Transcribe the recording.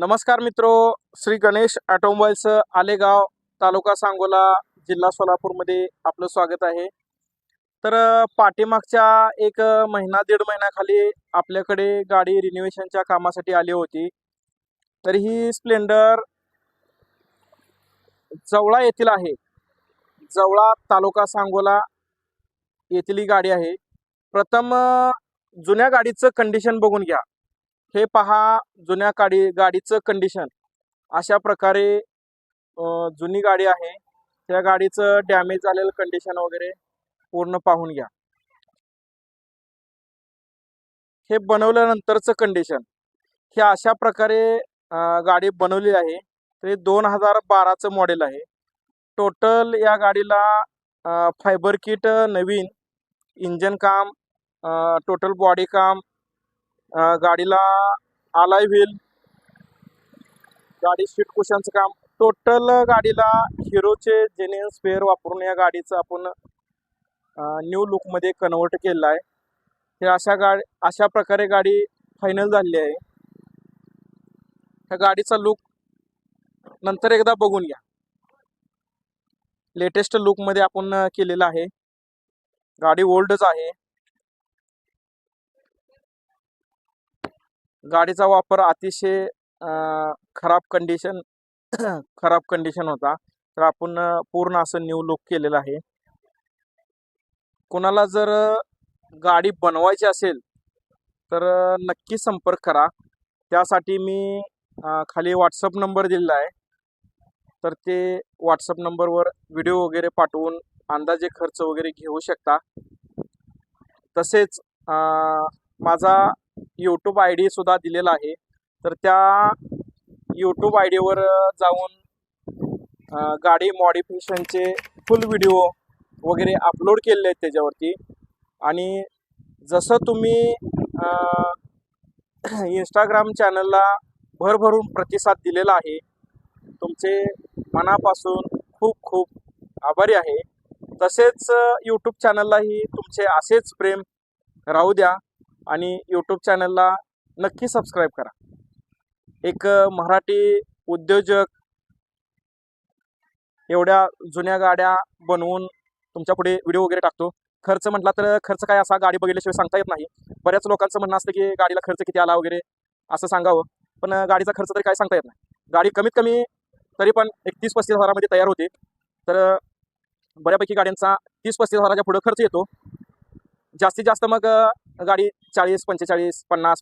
नमस्कार मित्रो, श्री गणेश ऑटोमोबाईल्स आलेगाव, तालुका सांगोला, जिल्हा सोलापूरमध्ये आपलं स्वागत आहे. तर पाठीमागच्या एक महिना दीड महिन्याखाली आपल्याकडे गाडी रिनोव्हेशनच्या कामासाठी आली होती. तर ही स्प्लेंडर जवळा येथील आहे. जवळा तालुका सांगोला येथील ही गाडी आहे. प्रथम जुन्या गाडीचं कंडिशन बघून घ्या. हे पहा, जुन्या गाडीचं कंडिशन अशा प्रकारे जुनी गाडी आहे. त्या गाडीचं डॅमेज झालेलं कंडिशन वगैरे पूर्ण पाहून घ्या. हे बनवल्यानंतरचं कंडिशन हे अशा प्रकारे गाडी बनवली आहे. ते 2012चं मॉडेल आहे. टोटल या गाडीला फायबर किट नवीन, इंजन काम, टोटल बॉडी काम, गाडीला अलाय व्हील, गाडी सीट कुशनचं काम, टोटल गाडीला हिरोचे जेन्युइन स्पेअर वापरून या गाडीचं आपण न्यू लुकमध्ये कन्वर्ट केलेलं आहे. हे अशा प्रकारे गाडी फायनल झालेली आहे. ह्या गाडीचा लुक नंतर एकदा बघून घ्या. लेटेस्ट लुकमध्ये आपण केलेला आहे. गाडी ओल्डच आहे. गाडीचा वापर अतिशय खराब कंडिशन होता. तर आपण पूर्ण असं न्यू लुक केलेलं आहे. कोणाला जर गाडी बनवायची असेल तर नक्की संपर्क करा. त्यासाठी मी खाली व्हॉट्सअप नंबर दिलेला आहे. तर ते व्हॉट्सअप नंबरवर व्हिडिओ वगैरे पाठवून अंदाजे खर्च वगैरे घेऊ शकता. तसेच माझा यूट्यूब ID सुद्धा दिलेला आहे. तर त्या यूट्यूब IDवर जाऊन गाडी मॉडिफिकेशनचे फुल व्हिडिओ वगैरे अपलोड केलेले आहेत त्याच्यावरती. आणि जसं तुम्ही इंस्टाग्राम चॅनलला भरभरून प्रतिसाद दिलेला आहे, तुमचे मनापासून खूप खूप आभारी आहे. तसेच यूट्यूब चॅनललाही तुमचे असेच प्रेम राहू द्या आणि यूट्यूब चॅनलला नक्की सबस्क्राईब करा. एक मराठी उद्योजक एवढ्या जुन्या गाड्या बनवून तुमच्या पुढे व्हिडिओ वगैरे टाकतो. खर्च म्हटला तर खर्च काय असा गाडी बघितल्याशिवाय सांगता येत नाही. बऱ्याच लोकांचं म्हणणं असतं की गाडीला खर्च किती आला वगैरे असं सांगावं, पण गाडीचा खर्च तरी काय सांगता येत नाही. गाडी कमीत कमी तरी पण 31-35 हजारामध्ये तयार होते. तर बऱ्यापैकी गाड्यांचा 30-35 हजाराच्या पुढं खर्च येतो. जास्तीत जास्त मग गाडी 40-45-50